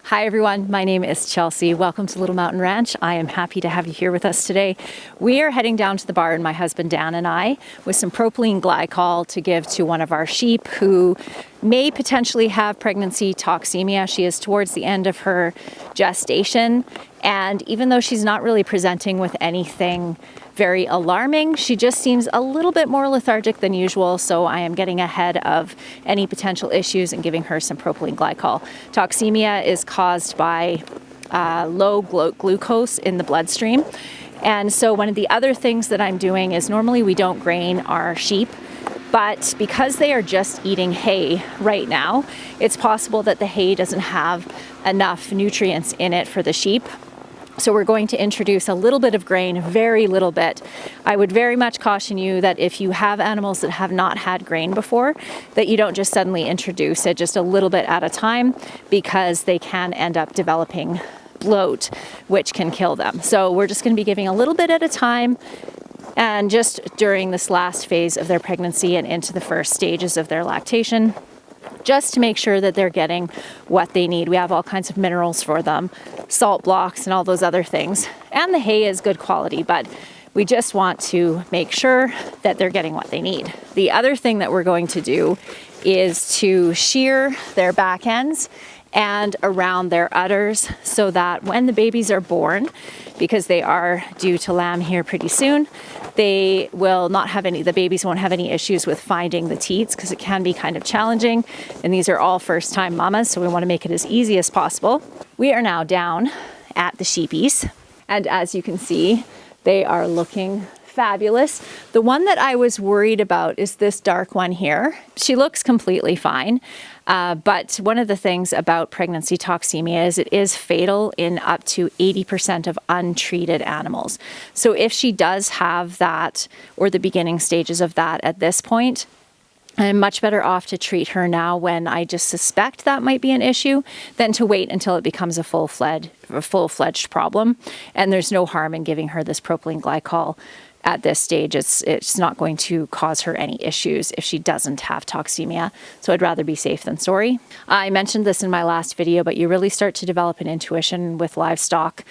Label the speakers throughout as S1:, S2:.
S1: Hi everyone, my name is Chelsea. Welcome to Little Mountain Ranch. I am happy to have you here with us today. We are heading down to the barn, my husband Dan and I, with some propylene glycol to give to one of our sheep who may potentially have pregnancy toxemia. She is towards the end of her gestation, and even though she's not really presenting with anything very alarming, she just seems a little bit more lethargic than usual, so I am getting ahead of any potential issues and giving her some propylene glycol. Toxemia is caused by low glucose in the bloodstream, and so one of the other things that I'm doing is normally we don't grain our sheep, but because they are just eating hay right now, it's possible that the hay doesn't have enough nutrients in it for the sheep. So we're going to introduce a little bit of grain, very little bit. I would very much caution you that if you have animals that have not had grain before, that you don't just suddenly introduce it, just a little bit at a time, because they can end up developing bloat, which can kill them. So we're just going to be giving a little bit at a time, and just during this last phase of their pregnancy and into the first stages of their lactation, just to make sure that they're getting what they need. We have all kinds of minerals for them, salt blocks and all those other things. And the hay is good quality, but we just want to make sure that they're getting what they need. The other thing that we're going to do is to shear their back ends and around their udders so that when the babies are born, because they are due to lamb here pretty soon, they will not have the babies won't have any issues with finding the teats, because it can be kind of challenging. And these are all first time mamas, so we want to make it as easy as possible. We are now down at the sheepies, and as you can see, they are looking fabulous. The one that I was worried about is this dark one here. She looks completely fine. But one of the things about pregnancy toxemia is it is fatal in up to 80% of untreated animals. So if she does have that, or the beginning stages of that at this point, I'm much better off to treat her now when I just suspect that might be an issue than to wait until it becomes a full-fledged problem. And there's no harm in giving her this propylene glycol at this stage. It's not going to cause her any issues if she doesn't have toxemia. So I'd rather be safe than sorry. I mentioned this in my last video, but you really start to develop an intuition with livestock,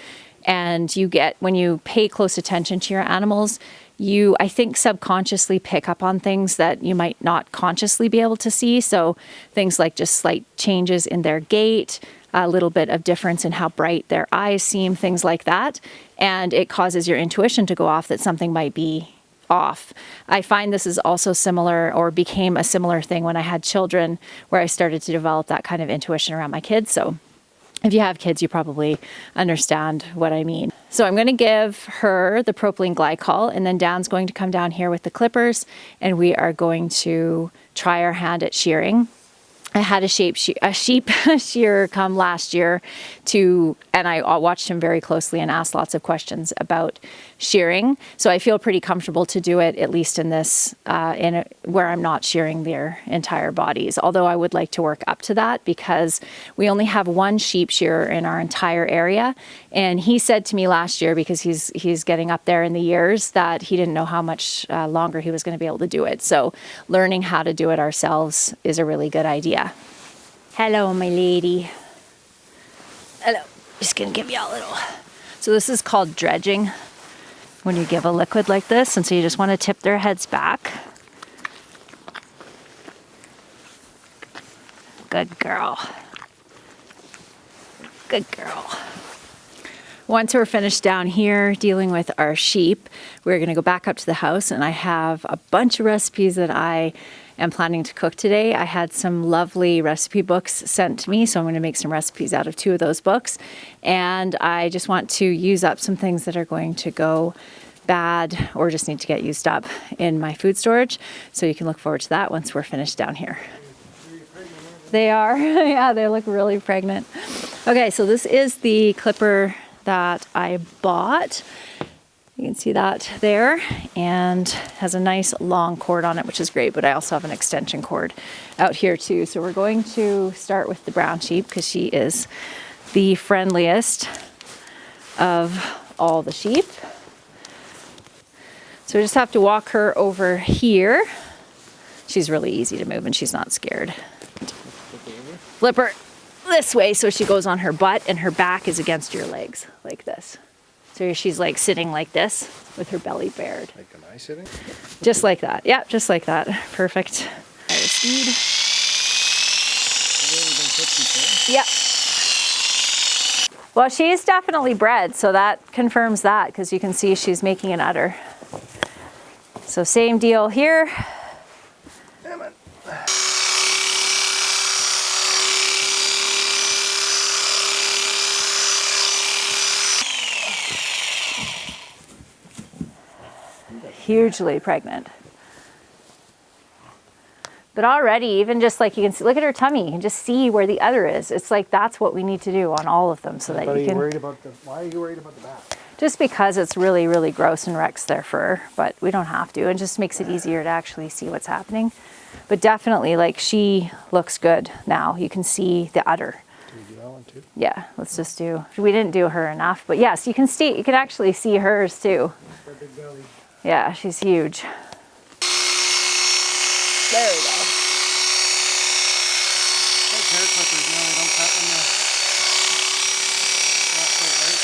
S1: and when you pay close attention to your animals, you, I think, subconsciously pick up on things that you might not consciously be able to see. So things like just slight changes in their gait, a little bit of difference in how bright their eyes seem, things like that. And it causes your intuition to go off that something might be off. I find this is also similar, or became a similar thing when I had children, where I started to develop that kind of intuition around my kids. So if you have kids, you probably understand what I mean. So I'm going to give her the propylene glycol, and then Dan's going to come down here with the clippers, and we are going to try our hand at shearing. I had a sheep shearer come last year and I watched him very closely and asked lots of questions about shearing. So I feel pretty comfortable to do it, at least in this, where I'm not shearing their entire bodies. Although I would like to work up to that, because we only have one sheep shearer in our entire area. And he said to me last year, because he's getting up there in the years, that he didn't know how much longer he was going to be able to do it. So learning how to do it ourselves is a really good idea. Hello, my lady. Hello. Just gonna give you a little. So this is called dredging, when you give a liquid like this, and so you just want to tip their heads back. Good girl. Good girl. Once we're finished down here dealing with our sheep, we're going to go back up to the house, and I have a bunch of recipes that I am planning to cook today. I had some lovely recipe books sent to me, so I'm going to make some recipes out of 2 of those books. And I just want to use up some things that are going to go bad or just need to get used up in my food storage. So you can look forward to that once we're finished down here. They are. Yeah, they look really pregnant. Okay, so this is the clipper that I bought. You can see that there, and has a nice long cord on it, which is great, but I also have an extension cord out here too. So we're going to start with the brown sheep, because she is the friendliest of all the sheep. So we just have to walk her over here. She's really easy to move and she's not scared. Flip her. this way so she goes on her butt and her back is against your legs like this. So she's like sitting like this with her belly bared.
S2: Like am I sitting?
S1: Just like that. Yeah, just like that. Perfect. Higher speed. Yep. Well, she's definitely bred, so that confirms that because you can see she's making an udder. So same deal here.
S2: Damn it.
S1: Hugely pregnant. But already, even just like you can see, look at her tummy, you can just see where the udder is. It's like that's what we need to do on all of them so that you can.
S2: Why are you worried about the back?
S1: Just because it's really, really gross and wrecks their fur, but we don't have to. It just makes it easier to actually see what's happening. But definitely, like, she looks good now. You can see the udder.
S2: Do we do that one too?
S1: Yeah, let's just do. We didn't do her enough, but yes, you can see. You can actually see hers too.
S2: Her big belly.
S1: Yeah, she's huge. There we go.
S2: Like hair clippers, you know, they don't cut when they're not quite right.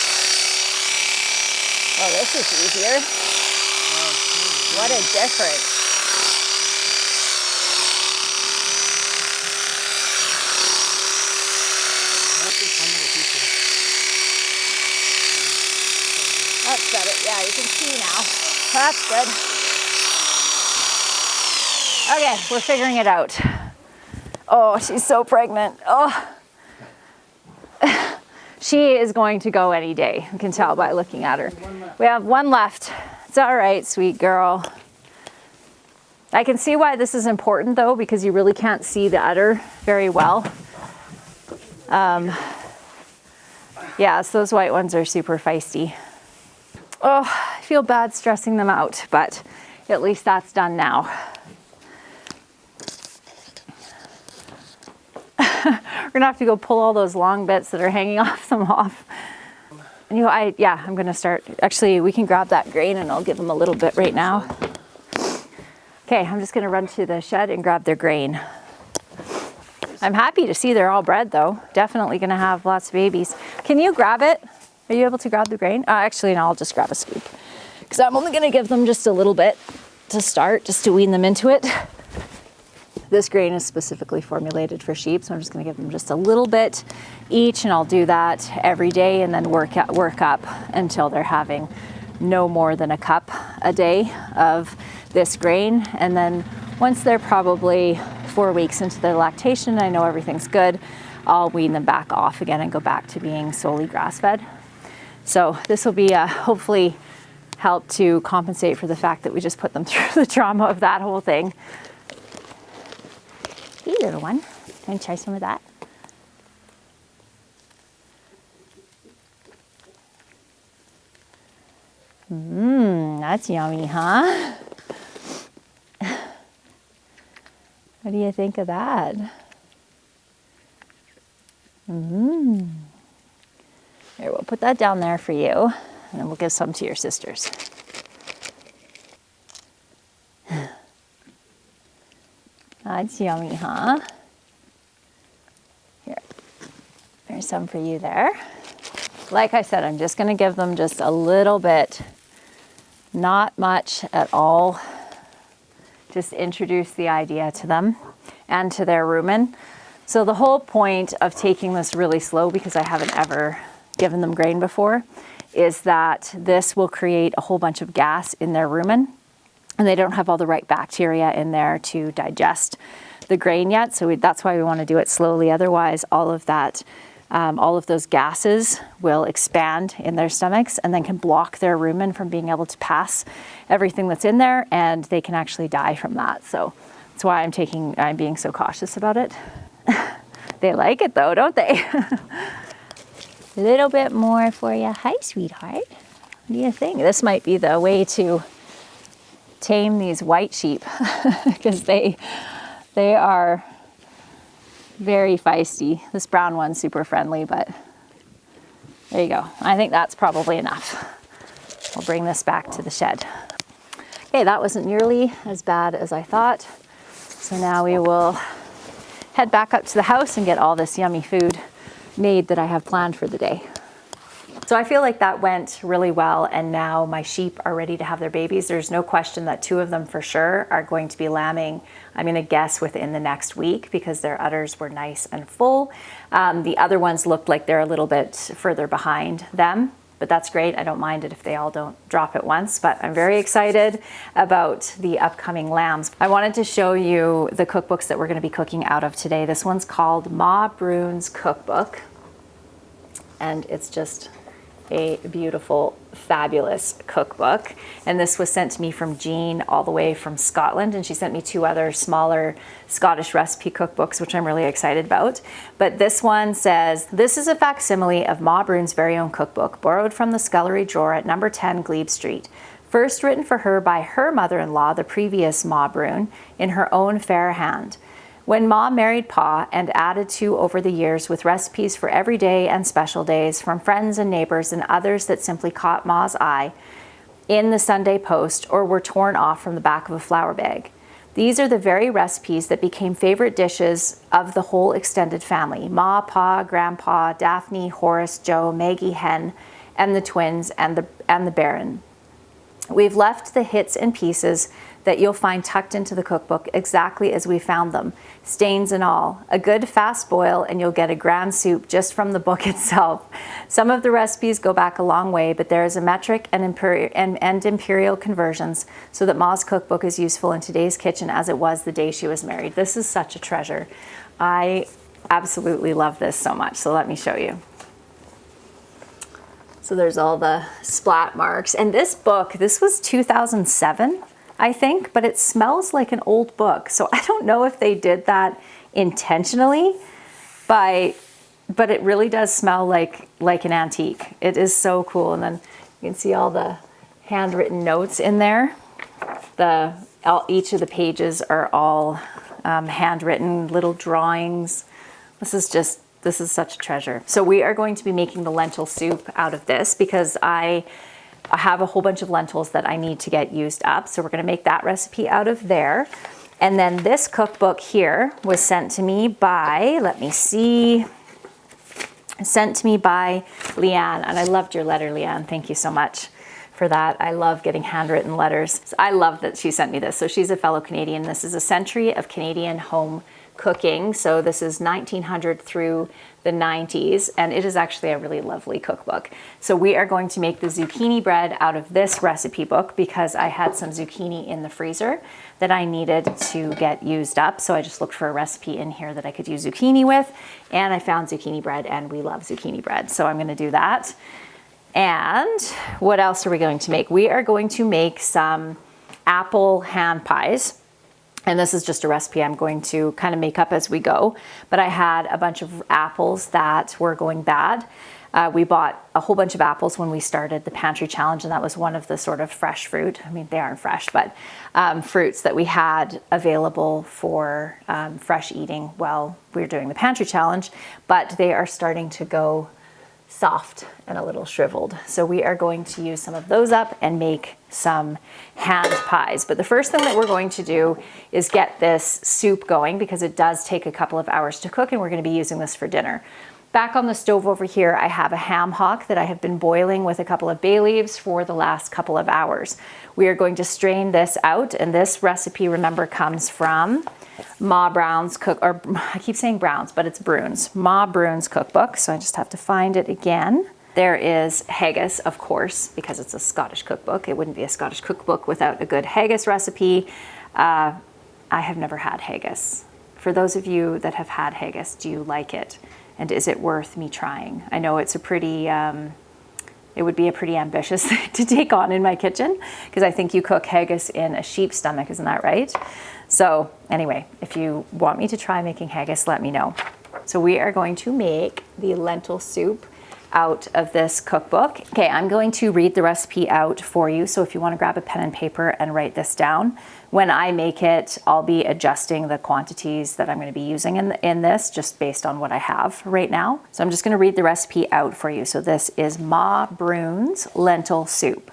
S1: Oh, this is easier. What a difference. That's better. Yeah, you can see now. That's good. Okay, we're figuring it out. Oh, she's so pregnant. Oh. She is going to go any day. You can tell by looking at her. We have one left. It's all right, sweet girl. I can see why this is important though, because you really can't see the udder very well. Yes, those white ones are super feisty. Oh, I feel bad stressing them out, but at least that's done now. We're gonna have to go pull all those long bits that are hanging off them off. And I'm gonna start. Actually, we can grab that grain and I'll give them a little bit right now. Okay, I'm just gonna run to the shed and grab their grain. I'm happy to see they're all bred though. Definitely gonna have lots of babies. Can you grab it? Are you able to grab the grain? Actually, no, I'll just grab a scoop. Because I'm only gonna give them just a little bit to start, just to wean them into it. This grain is specifically formulated for sheep, so I'm just gonna give them just a little bit each, and I'll do that every day and then work up until they're having no more than a cup a day of this grain. And then once they're probably 4 weeks into their lactation, I know everything's good, I'll wean them back off again and go back to being solely grass-fed. So this will be hopefully help to compensate for the fact that we just put them through the trauma of that whole thing. Hey, little one. Want to try some of that? That's yummy, huh? What do you think of that? Here, we'll put that down there for you, and then we'll give some to your sisters. That's yummy, huh? Here, there's some for you there. Like I said, I'm just gonna give them just a little bit, not much at all. Just introduce the idea to them and to their rumen. So the whole point of taking this really slow, because I haven't ever given them grain before, is that this will create a whole bunch of gas in their rumen. And they don't have all the right bacteria in there to digest the grain yet. So that's why we want to do it slowly. Otherwise, all of those gases will expand in their stomachs and then can block their rumen from being able to pass everything that's in there, and they can actually die from that. So that's why I'm being so cautious about it. They like it though, don't they? A little bit more for you. Hi, sweetheart. What do you think? This might be the way to tame these white sheep because they are very feisty. This brown one's super friendly, but there you go. I think that's probably enough. We'll bring this back to the shed. Okay, that wasn't nearly as bad as I thought. So now we will head back up to the house and get all this yummy food made that I have planned for the day. So I feel like that went really well, and now my sheep are ready to have their babies. There's no question that 2 of them for sure are going to be lambing, I'm going to guess within the next week, because their udders were nice and full. The other ones looked like they're a little bit further behind them, but that's great. I don't mind it if they all don't drop at once, but I'm very excited about the upcoming lambs. I wanted to show you the cookbooks that we're going to be cooking out of today. This one's called Ma Broons Cookbook, and it's just a beautiful, fabulous cookbook. And this was sent to me from Jean all the way from Scotland, and she sent me 2 other smaller Scottish recipe cookbooks, which I'm really excited about. But this one says, "This is a facsimile of Ma Broons' very own cookbook, borrowed from the scullery drawer at number 10 Glebe Street. First written for her by her mother-in-law, the previous Ma Broon, in her own fair hand. When Ma married Pa and added to over the years with recipes for every day and special days from friends and neighbors and others that simply caught Ma's eye in the Sunday Post or were torn off from the back of a flour bag. These are the very recipes that became favorite dishes of the whole extended family: Ma, Pa, Grandpa, Daphne, Horace, Joe, Maggie, Hen, and the twins and the Baron. We've left the hits and pieces that you'll find tucked into the cookbook exactly as we found them, stains and all. A good fast boil and you'll get a grand soup just from the book itself. Some of the recipes go back a long way, but there is a metric and imperial conversions so that Ma's cookbook is useful in today's kitchen as it was the day she was married." This is such a treasure. I absolutely love this so much. So let me show you. So there's all the splat marks. And this book, this was 2007, I think, but it smells like an old book. So I don't know if they did that intentionally, but it really does smell like an antique. It is so cool. And then you can see all the handwritten notes in there. Each of the pages are all handwritten little drawings. This is such a treasure. So we are going to be making the lentil soup out of this because I have a whole bunch of lentils that I need to get used up. So we're going to make that recipe out of there. And then this cookbook here was sent to me by, sent to me by Leanne. And I loved your letter, Leanne. Thank you so much for that. I love getting handwritten letters. So I love that she sent me this. So she's a fellow Canadian. This is a century of Canadian home cooking. So this is 1900 through the 90s, and it is actually a really lovely cookbook. So we are going to make the zucchini bread out of this recipe book because I had some zucchini in the freezer that I needed to get used up. So I just looked for a recipe in here that I could use zucchini with, and I found zucchini bread, and we love zucchini bread. So I'm going to do that. And what else are we going to make? We are going to make some apple hand pies. And this is just a recipe I'm going to kind of make up as we go. But I had a bunch of apples that were going bad. We bought a whole bunch of apples when we started the pantry challenge, and that was one of the sort of fresh fruit. I mean, they aren't fresh, but fruits that we had available for fresh eating while we were doing the pantry challenge. But they are starting to go soft and a little shriveled. So we are going to use some of those up and make some hand pies. But the first thing that we're going to do is get this soup going because it does take a couple of hours to cook, and we're going to be using this for dinner. Back on the stove over here, I have a ham hock that I have been boiling with a couple of bay leaves for the last couple of hours. We are going to strain this out, and this recipe, remember, comes from Ma Brown's I keep saying Browns, but it's Broons. Ma Broons Cookbook, so I just have to find it again. There is haggis, of course, because it's a Scottish cookbook. It wouldn't be a Scottish cookbook without a good haggis recipe. I have never had haggis. For those of you that have had haggis, do you like it? And is it worth me trying? I know it's a pretty, it would be a pretty ambitious thing to take on in my kitchen because I think you cook haggis in a sheep's stomach, isn't that right? So anyway, if you want me to try making haggis, let me know. So we are going to make the lentil soup out of this cookbook. Okay, I'm going to read the recipe out for you. So if you want to grab a pen and paper and write this down, when I make it, I'll be adjusting the quantities that I'm going to be using in this just based on what I have right now. So I'm just going to read the recipe out for you. So this is Ma Broons lentil soup.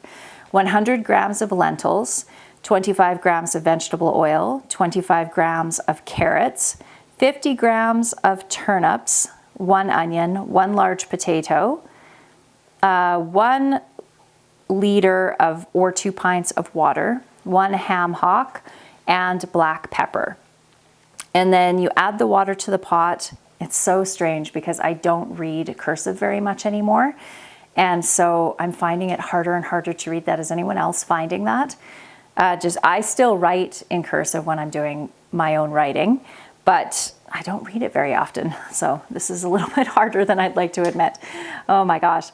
S1: 100 grams of lentils, 25 grams of vegetable oil, 25 grams of carrots, 50 grams of turnips, 1 onion, 1 large potato, 1 liter of or 2 pints of water, 1 ham hock, and black pepper. And then you add the water to the pot. It's so strange because I don't read cursive very much anymore. And so I'm finding it harder and harder to read that. Is anyone else finding that? I still write in cursive when I'm doing my own writing, but I don't read it very often. So this is a little bit harder than I'd like to admit. Oh my gosh.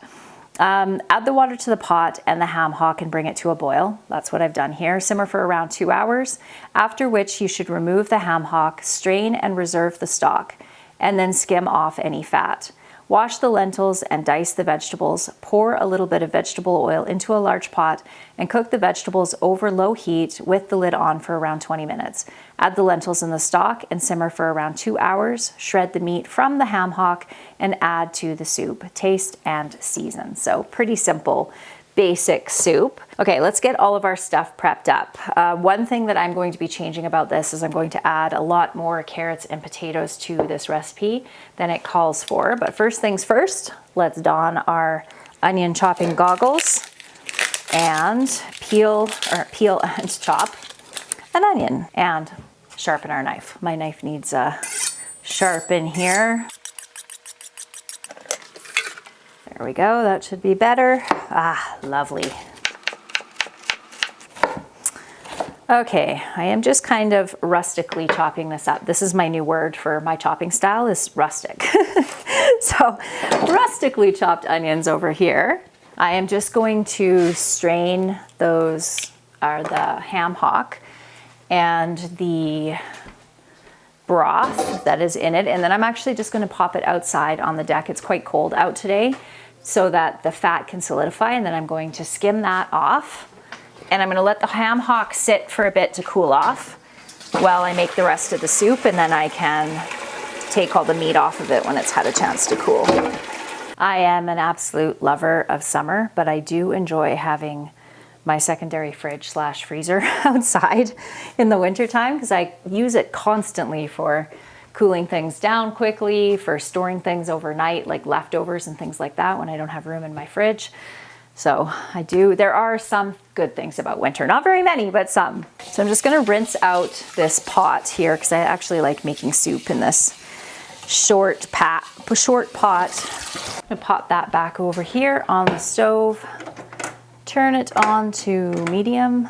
S1: Add the water to the pot and the ham hock and bring it to a boil. That's what I've done here. Simmer for around 2 hours, after which you should remove the ham hock, strain and reserve the stock, and then skim off any fat. Wash the lentils and dice the vegetables. Pour a little bit of vegetable oil into a large pot and cook the vegetables over low heat with the lid on for around 20 minutes. Add the lentils in the stock and simmer for around 2 hours. Shred the meat from the ham hock and add to the soup. Taste and season. So pretty simple, basic soup. Okay, let's get all of our stuff prepped up. One thing that I'm going to be changing about this is I'm going to add a lot more carrots and potatoes to this recipe than it calls for. But first things first, let's don our onion chopping goggles and peel and chop an onion and sharpen our knife. My knife needs a sharpen here. There we go, that should be better. Ah, lovely. Okay, I am just kind of rustically chopping this up. This is my new word for my chopping style, is rustic. So, rustically chopped onions over here. I am just going to strain those, the ham hock and the broth that is in it, and then I'm actually just going to pop it outside on the deck. It's quite cold out today, so that the fat can solidify, and then I'm going to skim that off. And I'm going to let the ham hock sit for a bit to cool off while I make the rest of the soup, and then I can take all the meat off of it when it's had a chance to cool. I am an absolute lover of summer, but I do enjoy having my secondary fridge / freezer outside in the wintertime because I use it constantly for cooling things down quickly, for storing things overnight, like leftovers and things like that when I don't have room in my fridge. So there are some good things about winter, not very many, but some. So I'm just gonna rinse out this pot here because I actually like making soup in this short pot. I'm gonna pop that back over here on the stove, turn it on to medium.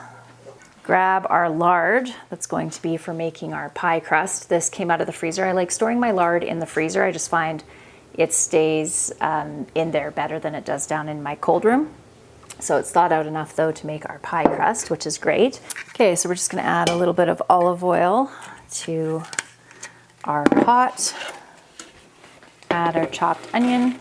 S1: Grab our lard that's going to be for making our pie crust. This came out of the freezer. I like storing my lard in the freezer. I just find it stays in there better than it does down in my cold room. So it's thawed out enough though to make our pie crust, which is great. Okay, so we're just gonna add a little bit of olive oil to our pot. Add our chopped onion.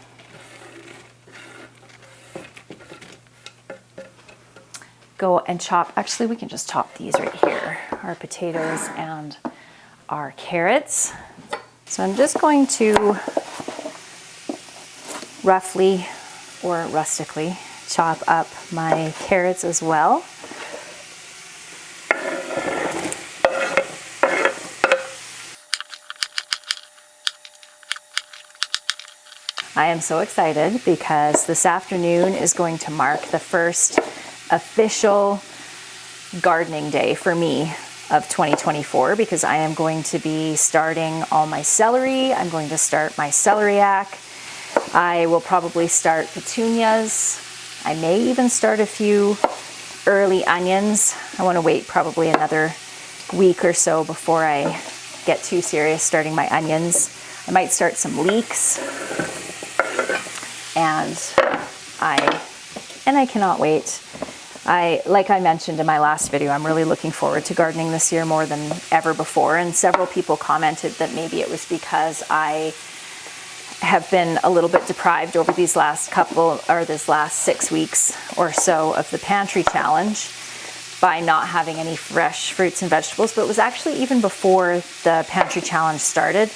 S1: Go and chop, actually we can just chop these right here, our potatoes and our carrots. So I'm just going to roughly or rustically chop up my carrots as well. I am so excited because this afternoon is going to mark the first official gardening day for me of 2024 because I am going to be starting all my celery. I'm going to start my celeriac. I will probably start petunias. I may even start a few early onions. I want to wait probably another week or so before I get too serious starting my onions. I might start some leeks. And I cannot wait. Like I mentioned in my last video, I'm really looking forward to gardening this year more than ever before. And several people commented that maybe it was because I have been a little bit deprived over this last 6 weeks or so of the pantry challenge by not having any fresh fruits and vegetables. But it was actually even before the pantry challenge started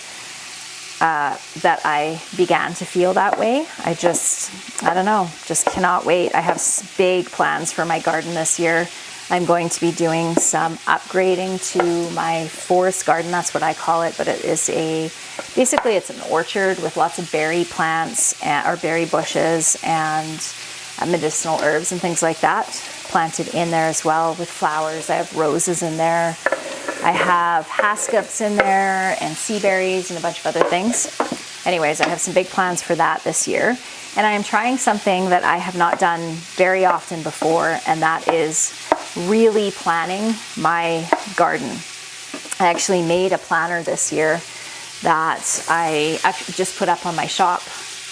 S1: that I began to feel that way. I don't know, just cannot wait. I have big plans for my garden this year. I'm going to be doing some upgrading to my forest garden, that's what I call it, but it is a basically it's an orchard with lots of berry plants or berry bushes and medicinal herbs and things like that planted in there as well with flowers. I have roses in there. I have hascups in there and sea berries and a bunch of other things. Anyways, I have some big plans for that this year. And I am trying something that I have not done very often before, and that is really planning my garden. I actually made a planner this year that I actually just put up on my shop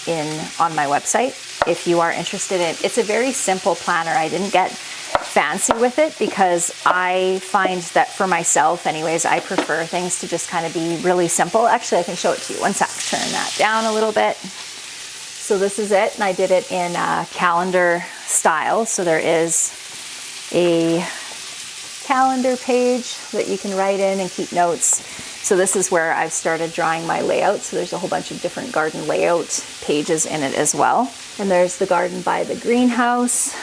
S1: on my website. If you are interested in, it's a very simple planner. I didn't get fancy with it because I find that for myself anyways, I prefer things to just kind of be really simple. Actually, I can show it to you. One sec, turn that down a little bit. So this is it, and I did it in calendar style. So there is a calendar page that you can write in and keep notes. So this is where I've started drawing my layout. So there's a whole bunch of different garden layout pages in it as well. And there's the garden by the greenhouse.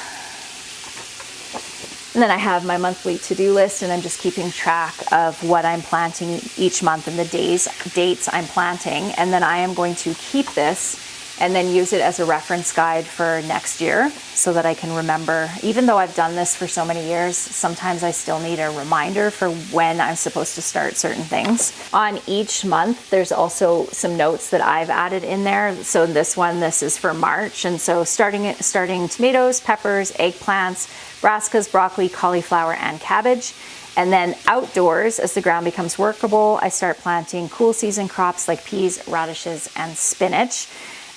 S1: And then I have my monthly to-do list, and I'm just keeping track of what I'm planting each month and the dates I'm planting. And then I am going to keep this and then use it as a reference guide for next year so that I can remember. Even though I've done this for so many years, sometimes I still need a reminder for when I'm supposed to start certain things. On each month, there's also some notes that I've added in there. So this is for March. And so starting tomatoes, peppers, eggplants, brassicas, broccoli, cauliflower, and cabbage. And then outdoors, as the ground becomes workable, I start planting cool season crops like peas, radishes, and spinach.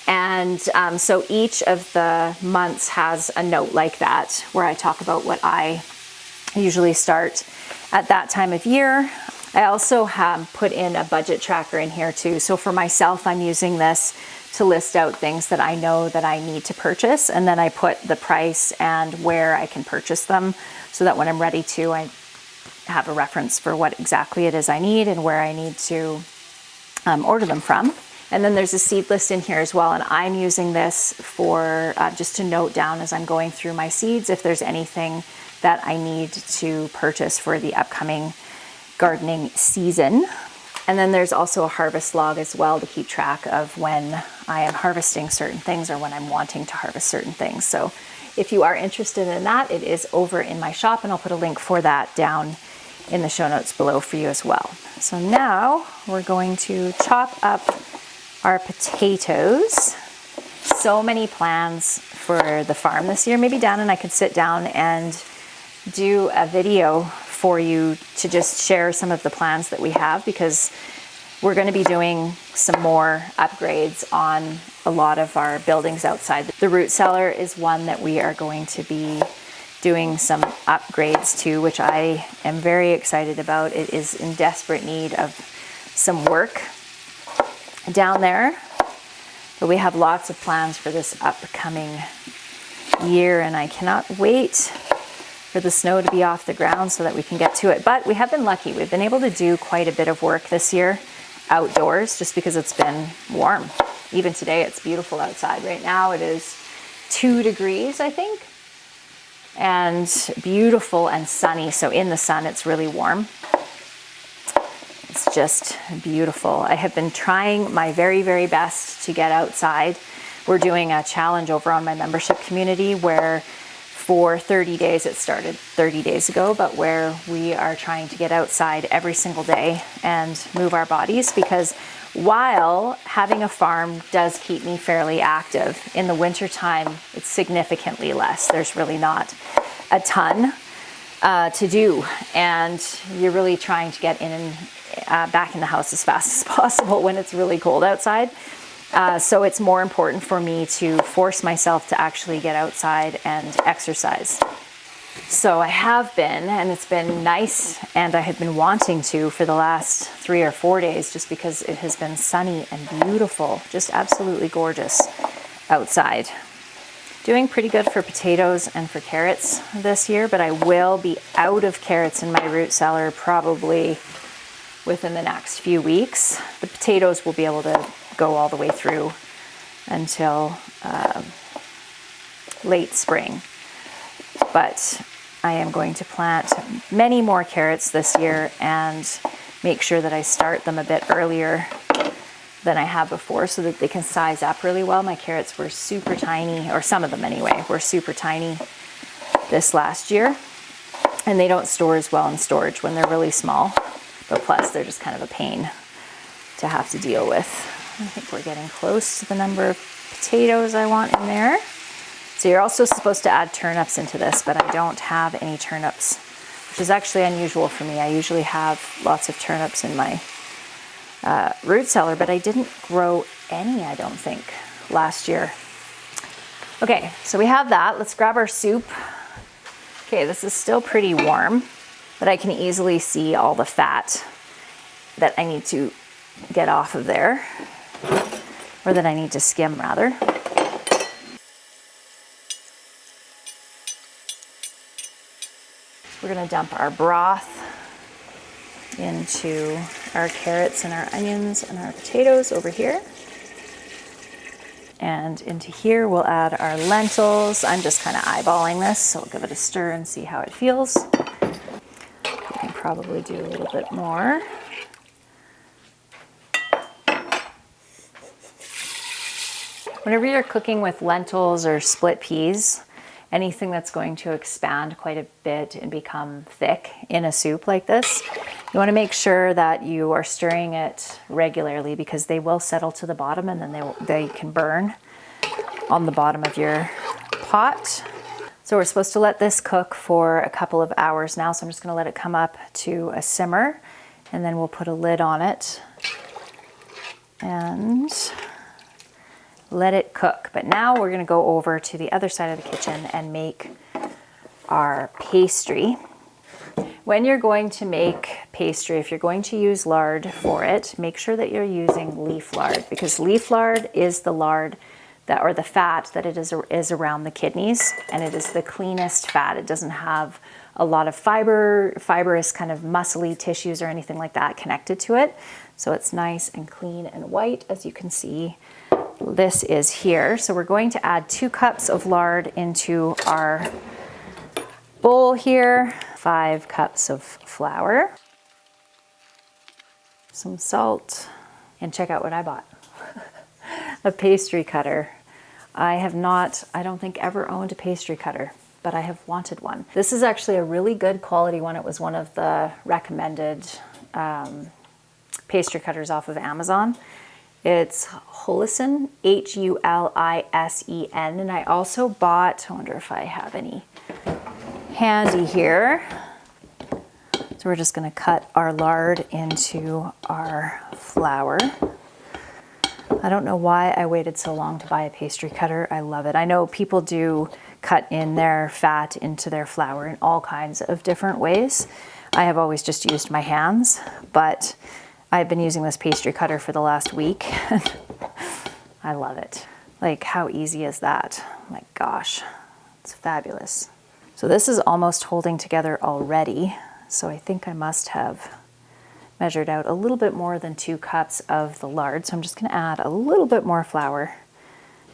S1: And so each of the months has a note like that where I talk about what I usually start at that time of year. I also have put in a budget tracker in here too. So for myself, I'm using this to list out things that I know that I need to purchase. And then I put the price and where I can purchase them so that when I'm ready to, I have a reference for what exactly it is I need and where I need to order them from. And then there's a seed list in here as well, and I'm using this for just to note down as I'm going through my seeds if there's anything that I need to purchase for the upcoming gardening season. And then there's also a harvest log as well to keep track of when I am harvesting certain things or when I'm wanting to harvest certain things. So if you are interested in that, it is over in my shop, and I'll put a link for that down in the show notes below for you as well. So now we're going to chop up our potatoes. So many plans for the farm this year. Maybe Dan and I could sit down and do a video for you to just share some of the plans that we have, because we're going to be doing some more upgrades on a lot of our buildings outside. The root cellar is one that we are going to be doing some upgrades to, which I am very excited about. It is in desperate need of some work down there, but we have lots of plans for this upcoming year, and I cannot wait for the snow to be off the ground so that we can get to it. But we have been lucky. We've been able to do quite a bit of work this year outdoors just because it's been warm. Even today it's beautiful outside. Right now it is 2 degrees, I think, and beautiful and sunny. So in the sun it's really warm. It's just beautiful. I have been trying my very, very best to get outside. We're doing a challenge over on my membership community where for 30 days, it started 30 days ago, but where we are trying to get outside every single day and move our bodies, because while having a farm does keep me fairly active, in the wintertime, it's significantly less. There's really not a ton to do, and you're really trying to get in and back in the house as fast as possible when it's really cold outside. So it's more important for me to force myself to actually get outside and exercise. So I have been, and it's been nice, and I have been wanting to for the last 3 or 4 days just because it has been sunny and beautiful, just absolutely gorgeous outside. Doing pretty good for potatoes and for carrots this year, but I will be out of carrots in my root cellar probably within the next few weeks. The potatoes will be able to go all the way through until late spring. But I am going to plant many more carrots this year and make sure that I start them a bit earlier than I have before so that they can size up really well. My carrots were super tiny, or some of them anyway, were super tiny this last year. And they don't store as well in storage when they're really small. But plus, they're just kind of a pain to have to deal with. I think we're getting close to the number of potatoes I want in there. So you're also supposed to add turnips into this, but I don't have any turnips, which is actually unusual for me. I usually have lots of turnips in my root cellar, but I didn't grow any, I don't think, last year. Okay, so we have that. Let's grab our soup. Okay, this is still pretty warm, but I can easily see all the fat that I need to get off of there, or that I need to skim rather. We're gonna dump our broth into our carrots and our onions and our potatoes over here. And into here we'll add our lentils. I'm just kind of eyeballing this, so I'll give it a stir and see how it feels. We can probably do a little bit more. Whenever you're cooking with lentils or split peas, anything that's going to expand quite a bit and become thick in a soup like this, you want to make sure that you are stirring it regularly because they will settle to the bottom and then they can burn on the bottom of your pot. So we're supposed to let this cook for a couple of hours now, so I'm just going to let it come up to a simmer and then we'll put a lid on it and let it cook. But now we're going to go over to the other side of the kitchen and make our pastry. When you're going to make pastry, if you're going to use lard for it, make sure that you're using leaf lard, because leaf lard is the lard that, or the fat that it is around the kidneys, and it is the cleanest fat. It doesn't have a lot of fibrous kind of muscly tissues or anything like that connected to it. So it's nice and clean and white, as you can see. This is here. So we're going to add 2 cups of lard into our bowl here, 5 cups of flour, some salt, and check out what I bought. A pastry cutter. I don't think ever owned a pastry cutter, but I have wanted one. This is actually a really good quality one. It was one of the recommended pastry cutters off of Amazon. It's Hulisen, Hulisen, and I also bought, I wonder if I have any handy here. So we're just gonna cut our lard into our flour. I don't know why I waited so long to buy a pastry cutter. I love it. I know people do cut in their fat into their flour in all kinds of different ways. I have always just used my hands, but I've been using this pastry cutter for the last week. I love it. Like, how easy is that? Oh my gosh, it's fabulous. So this is almost holding together already. So I think I must have measured out a little bit more than 2 cups of the lard. So I'm just gonna add a little bit more flour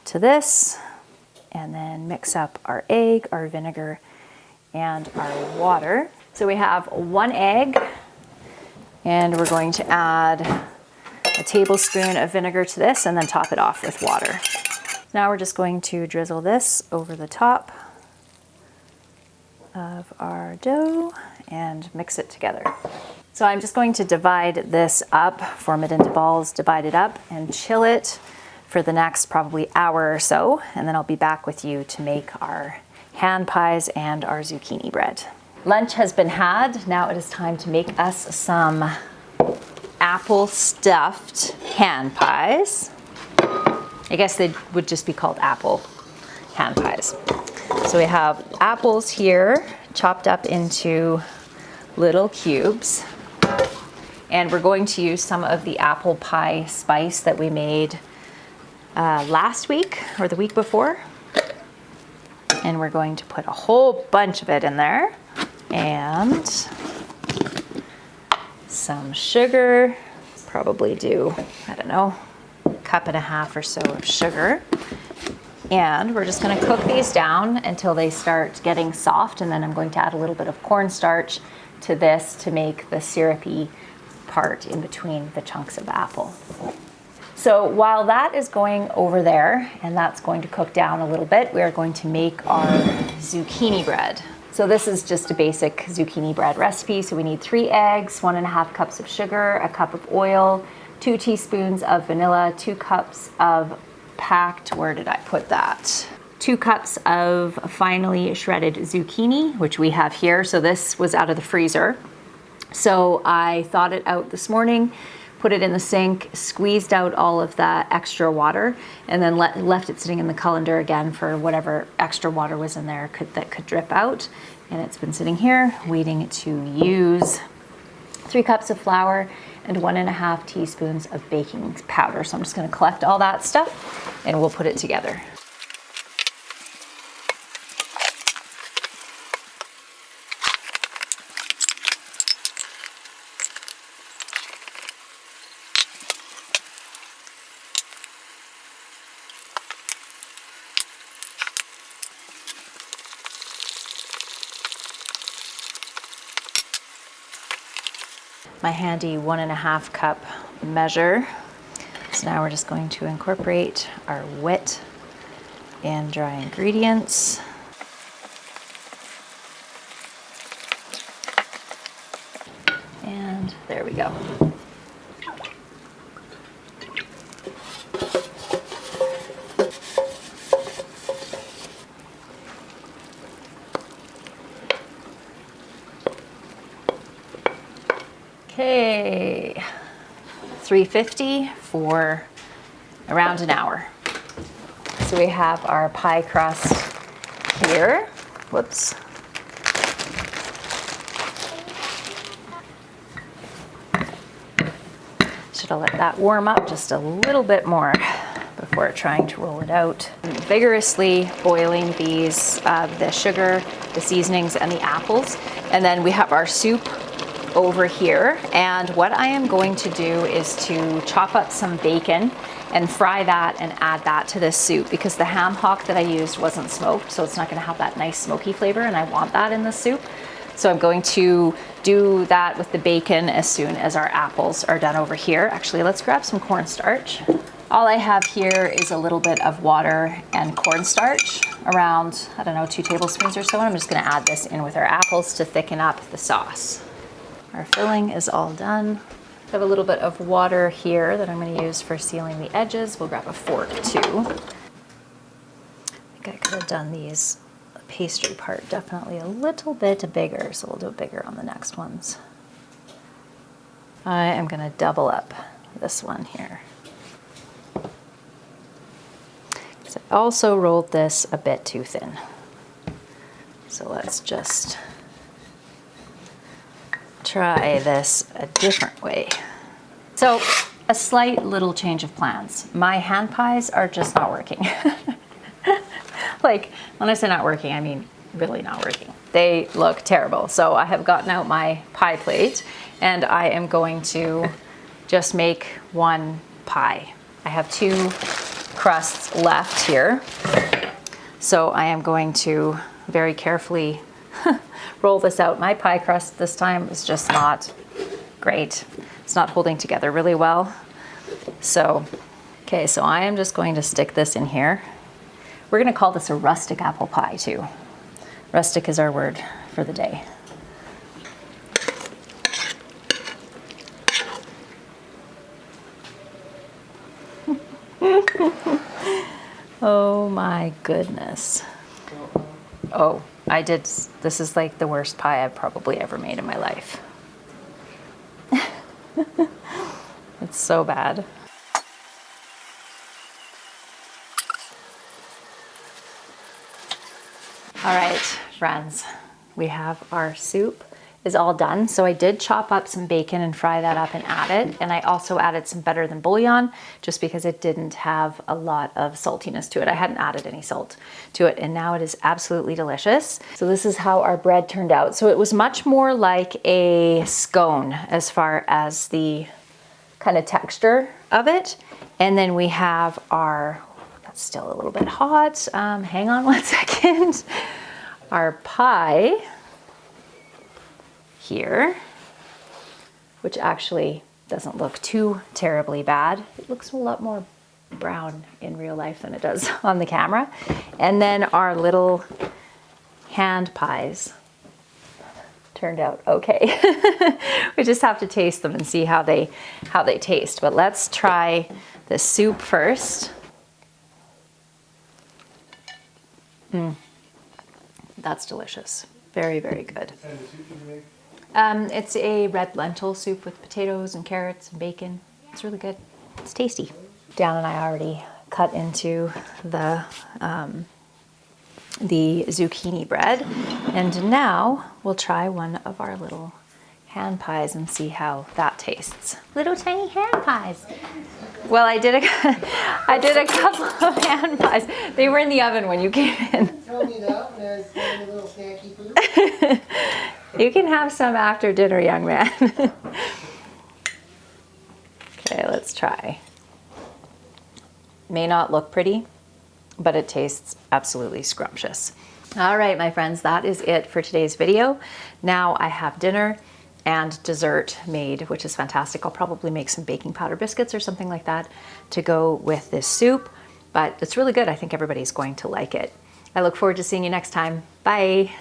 S1: to this and then mix up our egg, our vinegar, and our water. So we have 1 egg, and we're going to add a tablespoon of vinegar to this and then top it off with water. Now we're just going to drizzle this over the top of our dough and mix it together. So I'm just going to divide this up, form it into balls, divide it up, and chill it for the next probably hour or so, and then I'll be back with you to make our hand pies and our zucchini bread. Lunch has been had. Now it is time to make us some apple stuffed hand pies. I guess they would just be called apple hand pies. So we have apples here chopped up into little cubes, and we're going to use some of the apple pie spice that we made last week or the week before, and we're going to put a whole bunch of it in there, and some sugar, probably do, I don't know, 1.5 cups or so of sugar. And we're just going to cook these down until they start getting soft, and then I'm going to add a little bit of cornstarch to this to make the syrupy part in between the chunks of apple. So while that is going over there and that's going to cook down a little bit, we are going to make our zucchini bread. So this is just a basic zucchini bread recipe. So we need 3 eggs, 1.5 cups of sugar, a cup of oil, 2 teaspoons of vanilla, 2 cups of packed, where did I put that? 2 cups of finely shredded zucchini, which we have here. So this was out of the freezer. So I thawed it out this morning, put it in the sink, squeezed out all of that extra water, and then left it sitting in the colander again for whatever extra water was in there that could drip out. And it's been sitting here waiting to use. 3 cups of flour and 1.5 teaspoons of baking powder. So I'm just gonna collect all that stuff and we'll put it together. My handy 1.5 cup measure. So now we're just going to incorporate our wet and dry ingredients. And there we go. Okay, 350 for around an hour. So we have our pie crust here. Whoops. Should have let that warm up just a little bit more before trying to roll it out. Vigorously boiling these, the sugar, the seasonings, and the apples. And then we have our soup over here, and what I am going to do is to chop up some bacon and fry that and add that to this soup, because the ham hock that I used wasn't smoked, so it's not going to have that nice smoky flavor, and I want that in the soup. So I'm going to do that with the bacon as soon as our apples are done over here. Actually, let's grab some cornstarch. All I have here is a little bit of water and cornstarch, around, I don't know, 2 tablespoons or so, and I'm just going to add this in with our apples to thicken up the sauce. Our filling is all done. I have a little bit of water here that I'm going to use for sealing the edges. We'll grab a fork too. I think I could have done these pastry part definitely a little bit bigger, so we'll do it bigger on the next ones. I am going to double up this one here. So I also rolled this a bit too thin. So let's just try this a different way. So a slight little change of plans. My hand pies are just not working. Like, when I say not working, I mean really not working. They look terrible. So I have gotten out my pie plate and I am going to just make one pie. I have 2 crusts left here. So I am going to very carefully roll this out. My pie crust this time is just not great. It's not holding together really well. So, okay, so I am just going to stick this in here. We're gonna call this a rustic apple pie too. Rustic is our word for the day. Oh my goodness. Oh, this is like the worst pie I've probably ever made in my life. It's so bad. All right, friends, we have our soup is all done. So I did chop up some bacon and fry that up and add it. And I also added some better than bouillon just because it didn't have a lot of saltiness to it. I hadn't added any salt to it, and now it is absolutely delicious. So this is how our bread turned out. So it was much more like a scone as far as the kind of texture of it. And then we have our, that's still a little bit hot. Hang on one second. Our pie here, which actually Doesn't look too terribly bad. It looks a lot more brown in real life than it does on the camera. And then our little hand pies turned out okay. We just have to taste them and see how they taste. But let's try the soup first. That's delicious. Very, very good.
S2: And the soup you make?
S1: It's a red lentil soup with potatoes and carrots and bacon. It's really good. It's tasty. Dan and I already cut into the zucchini bread, and now we'll try one of our little hand pies and see how that tastes. Little tiny hand pies. Well, I did a couple of hand pies. They were in the oven when you came in.
S3: Told me that when I was having a little snacky food.
S1: You can have some after dinner, young man. Okay, let's try. May not look pretty, but it tastes absolutely scrumptious. All right, my friends, that is it for today's video. Now I have dinner and dessert made, which is fantastic. I'll probably make some baking powder biscuits or something like that to go with this soup, but it's really good. I think everybody's going to like it. I look forward to seeing you next time. Bye.